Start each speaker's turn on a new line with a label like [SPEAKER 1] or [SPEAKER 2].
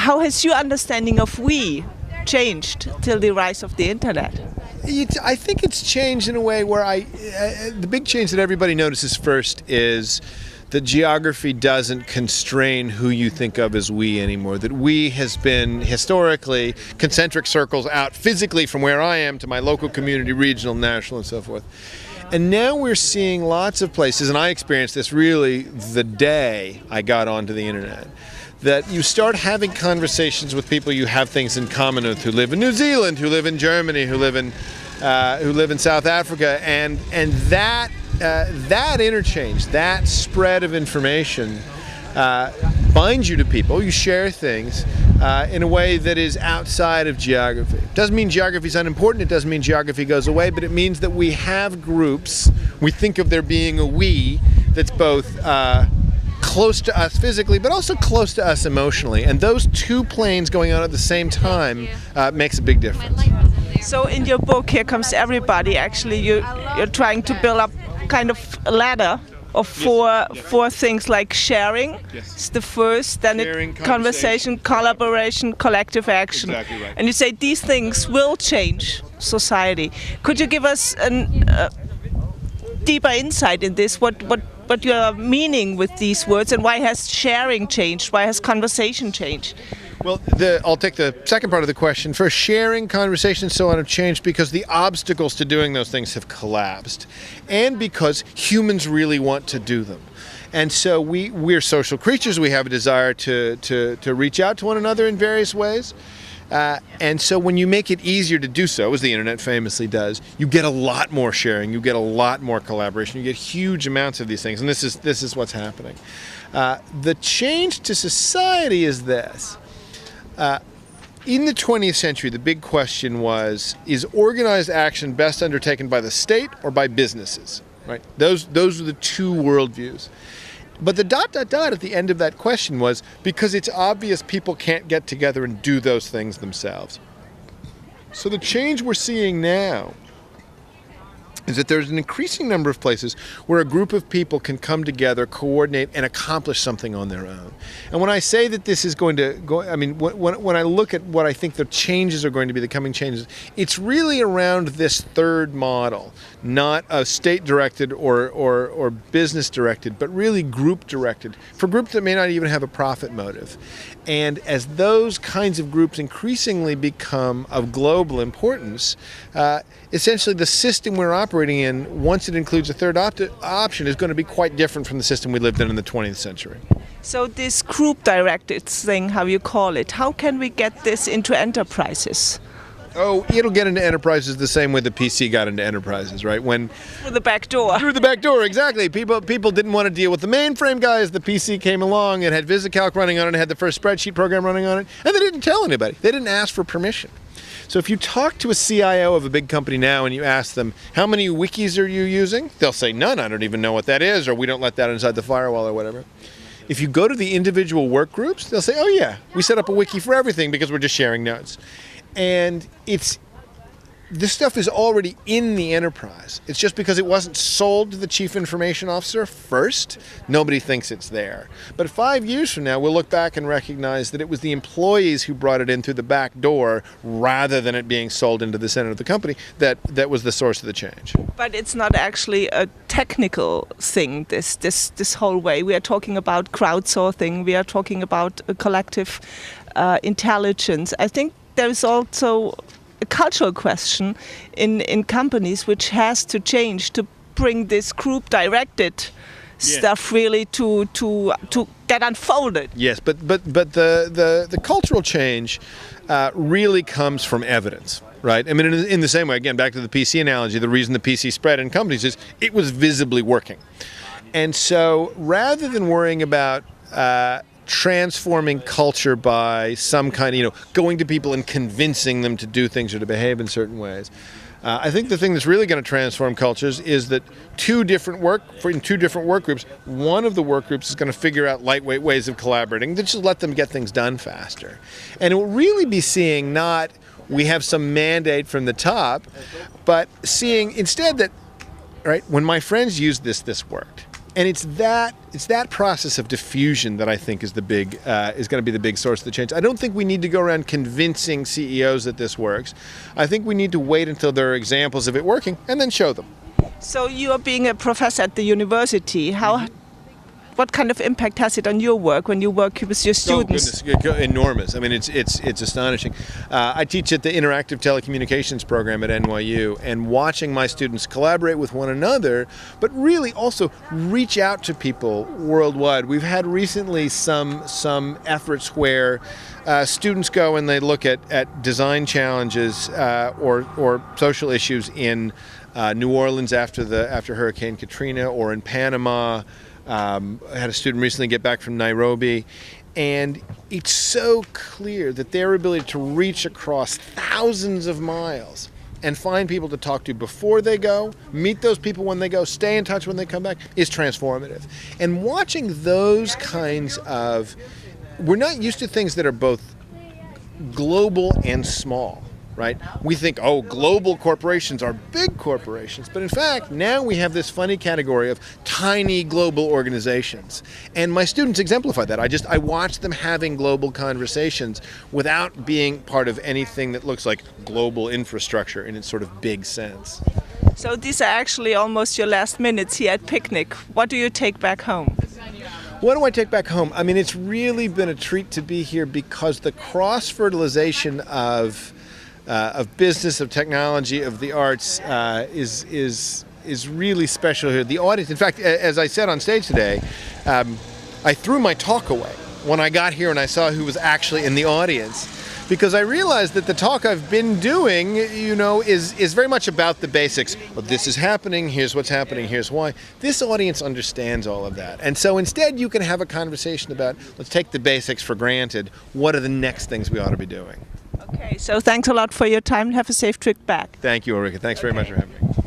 [SPEAKER 1] how has your understanding of we changed till the rise of the internet?
[SPEAKER 2] I think it's changed in a way where the big change that everybody notices first is that geography doesn't constrain who you think of as we anymore. That we has been historically concentric circles out physically from where I am to my local community, regional, national, and so forth. And now we're seeing lots of places, and I experienced this really the day I got onto the internet, that you start having conversations with people you have things in common with, who live in New Zealand, who live in Germany, who live in South Africa, and that interchange, that spread of information binds you to people. You share things in a way that is outside of geography. It doesn't mean geography is unimportant. It doesn't mean geography goes away, but it means that we have groups. We think of there being a we that's both close to us physically, but also close to us emotionally. And those two planes going on at the same time makes a big difference.
[SPEAKER 1] So in your book, Here Comes Everybody, actually you're trying to build up kind of a ladder of four things like sharing.
[SPEAKER 2] Yes.
[SPEAKER 1] It's the first, then
[SPEAKER 2] sharing,
[SPEAKER 1] conversation, collaboration, collective action.
[SPEAKER 2] Exactly right.
[SPEAKER 1] And you say these things will change society. Could you give us a deeper insight in this? What your meaning with these words, and why has sharing changed? Why has conversation changed?
[SPEAKER 2] Well, I'll take the second part of the question. For sharing, conversation, and so on have changed because the obstacles to doing those things have collapsed, and because humans really want to do them. And so we're social creatures. We have a desire to reach out to one another in various ways. And so when you make it easier to do so, as the internet famously does, you get a lot more sharing, you get a lot more collaboration, you get huge amounts of these things, and this is what's happening. The change to society is this. In the 20th century, the big question was, is organized action best undertaken by the state or by businesses? Right? Those are the two worldviews. But the ... at the end of that question was, because it's obvious people can't get together and do those things themselves. So the change we're seeing now is that there's an increasing number of places where a group of people can come together, coordinate, and accomplish something on their own. And when I say that this is going to go, I mean, when I look at what I think the changes are going to be, the coming changes, it's really around this third model, not a state-directed or business-directed, but really group-directed, for groups that may not even have a profit motive. And as those kinds of groups increasingly become of global importance, essentially the system we're operating in, once it includes a third option, is going to be quite different from the system we lived in the 20th century.
[SPEAKER 1] So this group-directed thing, how you call it, how can we get this into enterprises?
[SPEAKER 2] Oh, it'll get into enterprises the same way the PC got into enterprises, right?
[SPEAKER 1] Through the back door.
[SPEAKER 2] Through the back door, exactly. People didn't want to deal with the mainframe guys. The PC came along, it had VisiCalc running on it, it had the first spreadsheet program running on it, and they didn't tell anybody. They didn't ask for permission. So if you talk to a CIO of a big company now and you ask them, how many wikis are you using? They'll say, none, I don't even know what that is, or we don't let that inside the firewall or whatever. If you go to the individual work groups, they'll say, oh yeah, we set up a wiki for everything because we're just sharing notes. And this stuff is already in the enterprise. It's just because it wasn't sold to the chief information officer first, nobody thinks it's there. But 5 years from now, we'll look back and recognize that it was the employees who brought it in through the back door rather than it being sold into the center of the company that was the source of the change.
[SPEAKER 1] But it's not actually a technical thing, this whole way. We are talking about crowdsourcing, we are talking about a collective intelligence. I think there is also a cultural question in companies which has to change to bring this group-directed stuff really to get unfolded.
[SPEAKER 2] Yes, but the cultural change really comes from evidence, right? I mean, in the same way, again, back to the PC analogy, the reason the PC spread in companies is it was visibly working. And so rather than worrying about transforming culture by some kind of, going to people and convincing them to do things or to behave in certain ways. I think the thing that's really going to transform cultures is that in two different work groups, one of the work groups is going to figure out lightweight ways of collaborating that just let them get things done faster. And it will really be seeing not we have some mandate from the top, but seeing instead that, right, when my friends used this worked. And it's that process of diffusion that I think is going to be the big source of the change. I don't think we need to go around convincing CEOs that this works. I think we need to wait until there are examples of it working and then show them.
[SPEAKER 1] So you are being a professor at the university. What kind of impact has it on your work when you work with your students?
[SPEAKER 2] Oh, goodness, enormous. I mean, it's astonishing. I teach at the Interactive Telecommunications program at NYU, and watching my students collaborate with one another, but really also reach out to people worldwide. We've had recently some efforts where students go and they look at design challenges or social issues in New Orleans after Hurricane Katrina, or in Panama. I had a student recently get back from Nairobi, and it's so clear that their ability to reach across thousands of miles and find people to talk to before they go, meet those people when they go, stay in touch when they come back, is transformative. And watching those kinds of, we're not used to things that are both global and small. Right? We think, oh, global corporations are big corporations. But in fact, now we have this funny category of tiny global organizations. And my students exemplify that. I watch them having global conversations without being part of anything that looks like global infrastructure in its sort of big sense.
[SPEAKER 1] So these are actually almost your last minutes here at Picnic. What do you take back home?
[SPEAKER 2] What do I take back home? I mean, it's really been a treat to be here because the cross-fertilization of business, of technology, of the arts is really special here. The audience, in fact, as I said on stage today, I threw my talk away when I got here and I saw who was actually in the audience, because I realized that the talk I've been doing, is very much about the basics. Well, this is happening, here's what's happening, here's why. This audience understands all of that. And so instead you can have a conversation about, let's take the basics for granted. What are the next things we ought to be doing?
[SPEAKER 1] Okay, so thanks a lot for your time. Have a safe trip back.
[SPEAKER 2] Thank you, Ulrika. Thanks very much for having me.